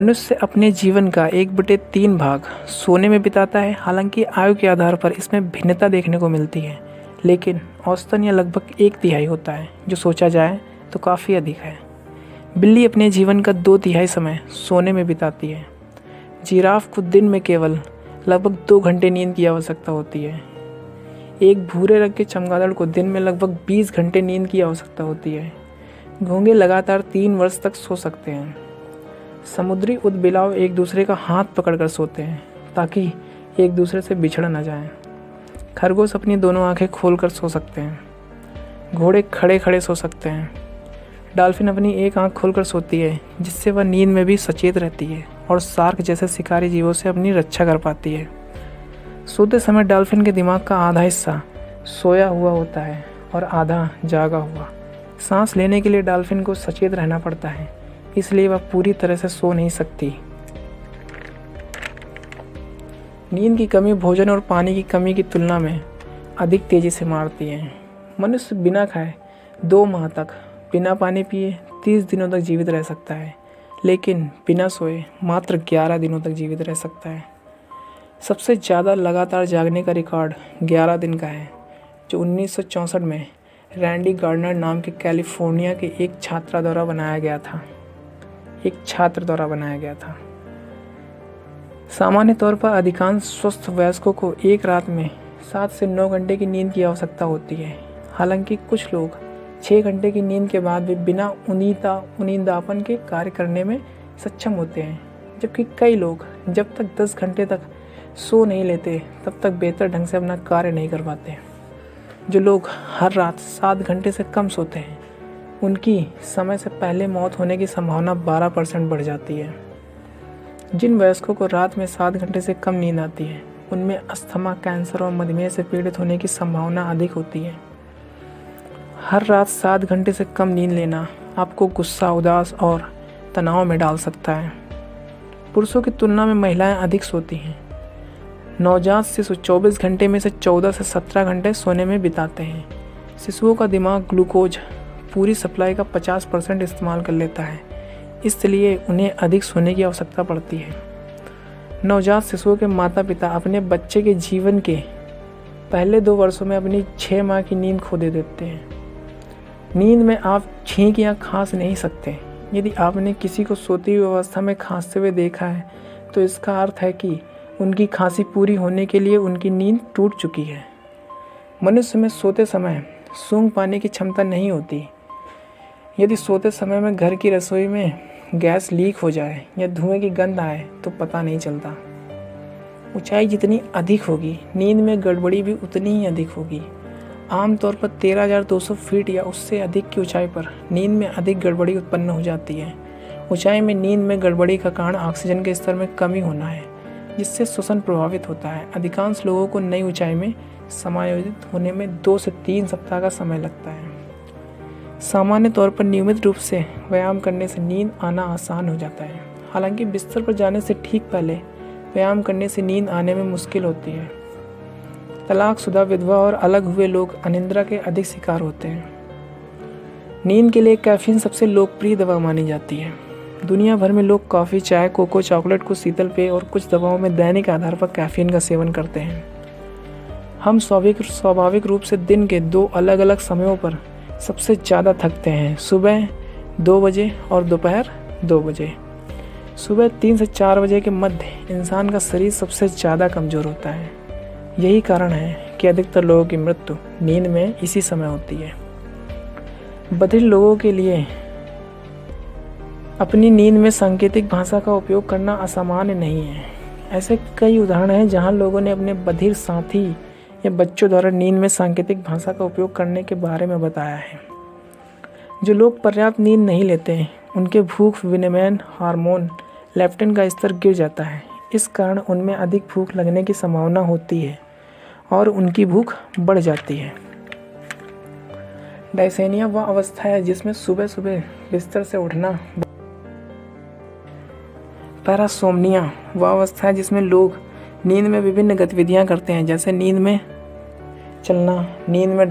मनुष्य अपने जीवन का 1/3 भाग सोने में बिताता है। हालांकि आयु के आधार पर इसमें भिन्नता देखने को मिलती है, लेकिन औसतन यह लगभग 1/3 होता है, जो सोचा जाए तो काफ़ी अधिक है। बिल्ली अपने जीवन का 2/3 समय सोने में बिताती है। जिराफ को दिन में केवल लगभग 2 घंटे नींद की आवश्यकता होती है। एक भूरे रंग के चमगादड़ को दिन में लगभग 20 घंटे नींद की आवश्यकता होती है। घोंघे लगातार 3 वर्ष तक सो सकते हैं। समुद्री ऊदबिलाव एक दूसरे का हाथ पकड़कर सोते हैं ताकि एक दूसरे से बिछड़ न जाएं। खरगोश अपनी दोनों आंखें खोलकर सो सकते हैं। घोड़े खड़े खड़े सो सकते हैं। डॉल्फिन अपनी एक आंख खोलकर सोती है, जिससे वह नींद में भी सचेत रहती है और शार्क जैसे शिकारी जीवों से अपनी रक्षा कर पाती है। सोते समय डॉल्फिन के दिमाग का आधा हिस्सा सोया हुआ होता है और आधा जागा हुआ। सांस लेने के लिए डॉल्फिन को सचेत रहना पड़ता है, इसलिए वह पूरी तरह से सो नहीं सकती। नींद की कमी भोजन और पानी की कमी की तुलना में अधिक तेजी से मारती है। मनुष्य बिना खाए 2 माह तक बिना पानी पिए 30 दिनों तक जीवित रह सकता है, लेकिन बिना सोए मात्र 11 दिनों तक जीवित रह सकता है। सबसे ज़्यादा लगातार जागने का रिकॉर्ड 11 दिन का है, जो 1964 में रैंडी गार्डनर नाम के कैलिफोर्निया के एक छात्र द्वारा बनाया गया था। सामान्य तौर पर अधिकांश स्वस्थ वयस्कों को एक रात में 7 से 9 घंटे की नींद की आवश्यकता होती है। हालांकि कुछ लोग 6 घंटे की नींद के बाद भी बिना उनींदापन के कार्य करने में सक्षम होते हैं, जबकि कई लोग जब तक 10 घंटे तक सो नहीं लेते तब तक बेहतर ढंग से अपना कार्य नहीं कर पाते। जो लोग हर रात 7 घंटे से कम सोते हैं, उनकी समय से पहले मौत होने की संभावना 12% बढ़ जाती है। जिन वयस्कों को रात में 7 घंटे से कम नींद आती है, उनमें अस्थमा, कैंसर और मधुमेह से पीड़ित होने की संभावना अधिक होती है। हर रात 7 घंटे से कम नींद लेना आपको गुस्सा, उदास और तनाव में डाल सकता है। पुरुषों की तुलना में महिलाएं अधिक सोती हैं। नवजात शिशु 24 घंटे में से 14 से 17 घंटे सोने में बिताते हैं। शिशुओं का दिमाग ग्लूकोज पूरी सप्लाई का 50% इस्तेमाल कर लेता है, इसलिए उन्हें अधिक सोने की आवश्यकता पड़ती है। नवजात शिशुओं के माता पिता अपने बच्चे के जीवन के पहले 2 वर्षों में अपनी 6 माह की नींद खो देते हैं। नींद में आप छींक या खांस नहीं सकते। यदि आपने किसी को सोती हुई अवस्था में खांसते हुए देखा है, तो इसका अर्थ है कि उनकी खांसी पूरी होने के लिए उनकी नींद टूट चुकी है। मनुष्य में सोते समय सूंघ पाने की क्षमता नहीं होती। यदि सोते समय में घर की रसोई में गैस लीक हो जाए या धुएं की गंध आए तो पता नहीं चलता। ऊंचाई जितनी अधिक होगी, नींद में गड़बड़ी भी उतनी ही अधिक होगी। आमतौर पर 13,200 फीट या उससे अधिक की ऊंचाई पर नींद में अधिक गड़बड़ी उत्पन्न हो जाती है। ऊंचाई में नींद में गड़बड़ी का कारण ऑक्सीजन के स्तर में कमी होना है, जिससे श्वसन प्रभावित होता है। अधिकांश लोगों को नई ऊंचाई में समायोजित होने में 2 से 3 सप्ताह का समय लगता है। सामान्य तौर पर नियमित रूप से व्यायाम करने से नींद आना आसान हो जाता है। हालांकि बिस्तर पर जाने से ठीक पहले व्यायाम करने से नींद आने में मुश्किल होती है। तलाकशुदा, विधवा और अलग हुए लोग अनिद्रा के अधिक शिकार होते हैं। नींद के लिए कैफीन सबसे लोकप्रिय दवा मानी जाती है। दुनिया भर में लोग कॉफ़ी, चाय, कोको, चॉकलेट को शीतल पेय और कुछ दवाओं में दैनिक आधार पर कैफीन का सेवन करते हैं। हम स्वाभाविक रूप से दिन के 2 अलग अलग समयों पर सबसे ज़्यादा थकते हैं, सुबह 2 बजे और दोपहर 2 बजे। सुबह 3 से 4 बजे के मध्य इंसान का शरीर सबसे ज़्यादा कमज़ोर होता है। यही कारण है कि अधिकतर लोगों की मृत्यु नींद में इसी समय होती है। बधिर लोगों के लिए अपनी नींद में सांकेतिक भाषा का उपयोग करना असामान्य नहीं है। ऐसे कई उदाहरण हैं जहां लोगों ने अपने बधिर साथी या बच्चों द्वारा नींद में सांकेतिक भाषा का उपयोग करने के बारे में बताया है। जो लोग पर्याप्त नींद नहीं लेते हैं, उनके भूख विनियमन हार्मोन लेप्टिन का स्तर गिर जाता है। इस कारण उनमें अधिक भूख लगने की संभावना होती है और उनकी भूख बढ़ जाती है। डायसेनिया वह अवस्था है जिसमें सुबह सुबह बिस्तर से उठना। पैरासोम्निया वह अवस्था है जिसमें लोग नींद में विभिन्न गतिविधियां करते हैं, जैसे नींद में चलना, नींद में